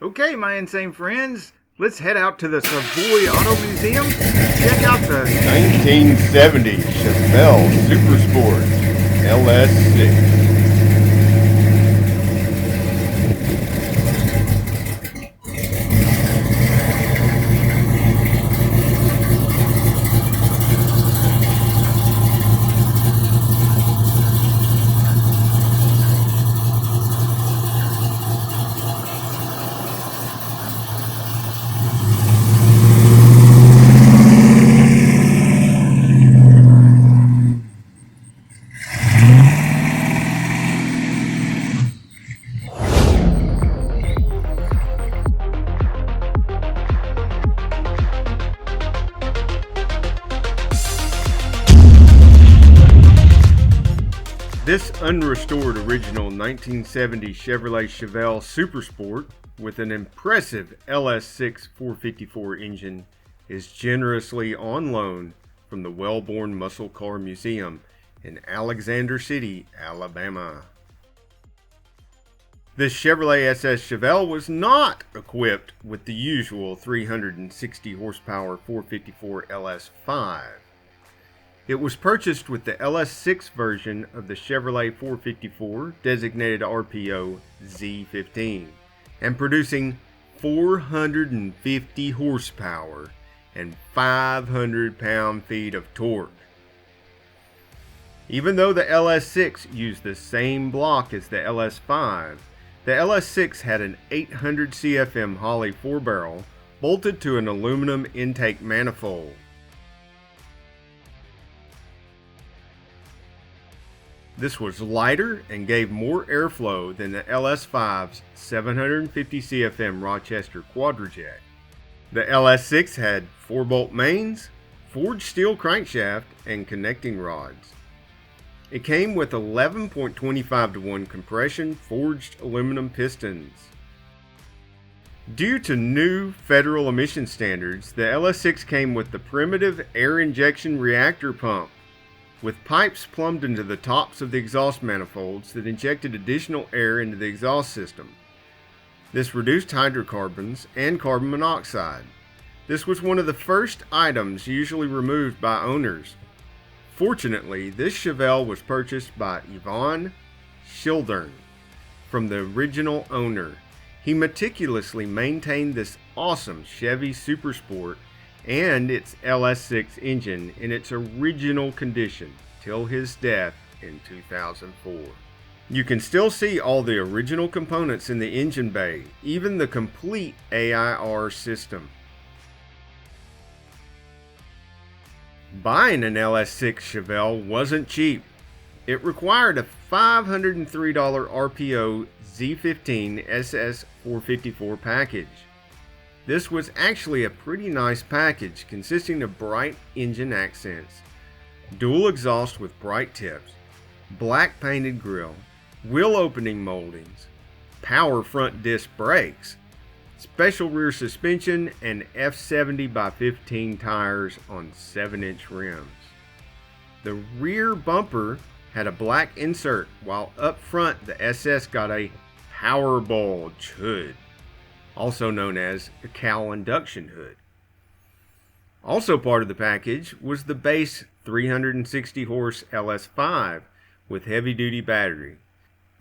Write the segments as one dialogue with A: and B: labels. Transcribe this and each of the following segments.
A: Okay, my insane friends, let's head out to the Savoy Auto Museum and check out the
B: 1970 Chevelle Super Sport LS6.
A: This unrestored original 1970 Chevrolet Chevelle Super Sport with an impressive LS6 454 engine is generously on loan from the Wellborn Musclecar Museum in Alexander City, Alabama. This Chevrolet SS Chevelle was not equipped with the usual 360 horsepower 454 LS5. It was purchased with the LS6 version of the Chevrolet 454, designated RPO Z15, and producing 450 horsepower and 500 pound-feet of torque. Even though the LS6 used the same block as the LS5, the LS6 had an 800 CFM Holley 4-barrel bolted to an aluminum intake manifold. This was lighter and gave more airflow than the LS5's 750 CFM Rochester Quadra Jet. The LS6 had 4-bolt mains, forged steel crankshaft, and connecting rods. It came with 11.25-to-1 compression forged aluminum pistons. Due to new federal emission standards, the LS6 came with the primitive Air Injection Reactor pump, with pipes plumbed into the tops of the exhaust manifolds that injected additional air into the exhaust system. This reduced hydrocarbons and carbon monoxide. This was one of the first items usually removed by owners. Fortunately, this Chevelle was purchased by Ivan Schildern from the original owner. He meticulously maintained this awesome Chevy Super Sport and its LS6 engine in its original condition till his death in 2004. You can still see all the original components in the engine bay, even the complete A.I.R system. Buying an LS6 Chevelle wasn't cheap. It required a $503 RPO Z15 SS 454 package. This was actually a pretty nice package consisting of bright engine accents, dual exhaust with bright tips, black painted grille, wheel opening moldings, power front disc brakes, special rear suspension, and F70/15 tires on 7-inch rims. The rear bumper had a black insert, while up front the SS got a power bulge hood, also known as a cowl induction hood. Also part of the package was the base 360 horse LS5 with heavy duty battery.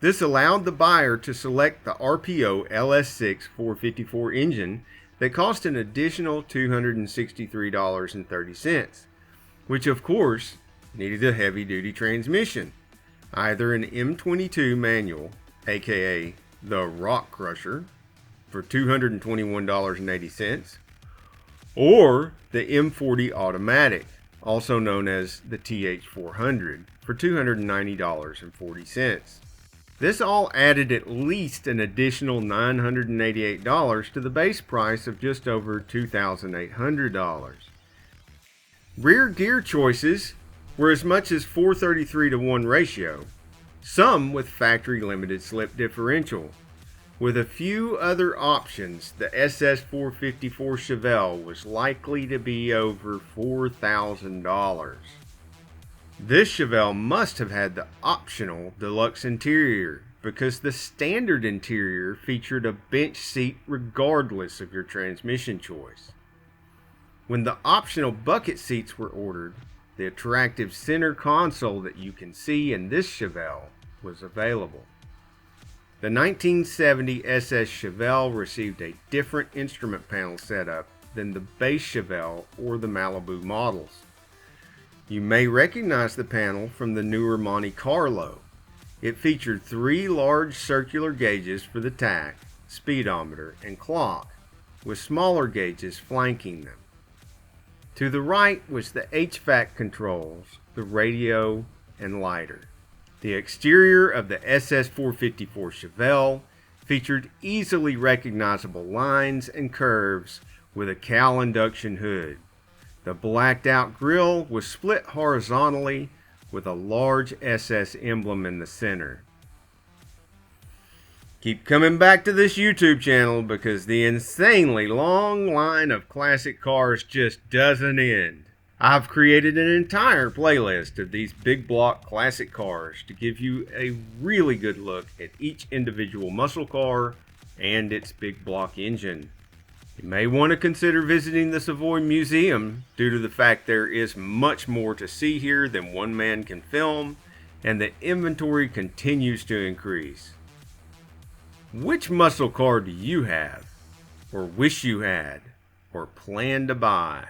A: This allowed the buyer to select the RPO LS6 454 engine that cost an additional $263.30, which of course needed a heavy duty transmission, either an M22 manual, aka the Rock Crusher, for $221.80, or the M40 automatic, also known as the TH400, for $290.40. This all added at least an additional $988 to the base price of just over $2,800. Rear gear choices were as much as 433-to-1 ratio, some with factory limited slip differential. With a few other options, the SS 454 Chevelle was likely to be over $4,000. This Chevelle must have had the optional deluxe interior, because the standard interior featured a bench seat regardless of your transmission choice. When the optional bucket seats were ordered, the attractive center console that you can see in this Chevelle was available. The 1970 SS Chevelle received a different instrument panel setup than the base Chevelle or the Malibu models. You may recognize the panel from the newer Monte Carlo. It featured 3 large circular gauges for the tach, speedometer, and clock, with smaller gauges flanking them. To the right was the HVAC controls, the radio, and lighter. The exterior of the SS 454 Chevelle featured easily recognizable lines and curves with a cowl induction hood. The blacked out grille was split horizontally with a large SS emblem in the center. Keep coming back to this YouTube channel because the insanely long line of classic cars just doesn't end. I've created an entire playlist of these big block classic cars to give you a really good look at each individual muscle car and its big block engine. You may want to consider visiting the Savoy Museum due to the fact there is much more to see here than one man can film, and the inventory continues to increase. Which muscle car do you have, or wish you had, or plan to buy?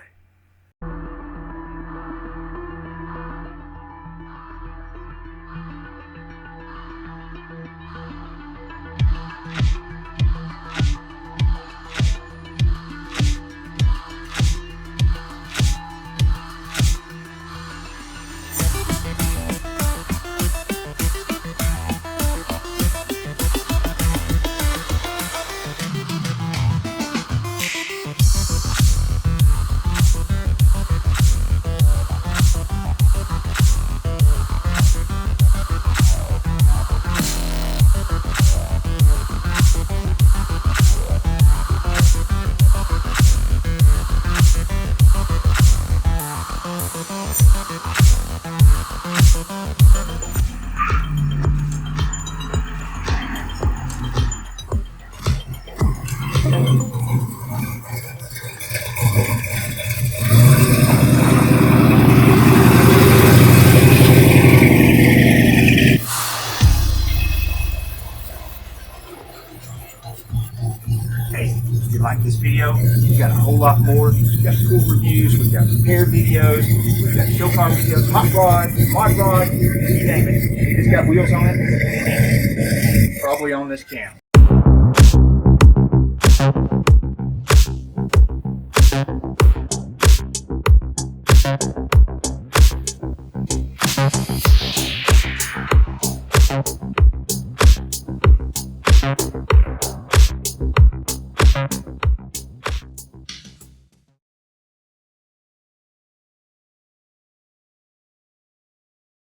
C: If you like this video, we've got a whole lot more. We've got cool reviews, we've got repair videos, we've got show car videos, hot rod, mod rod, you name it. If it's got wheels on it, probably on this channel.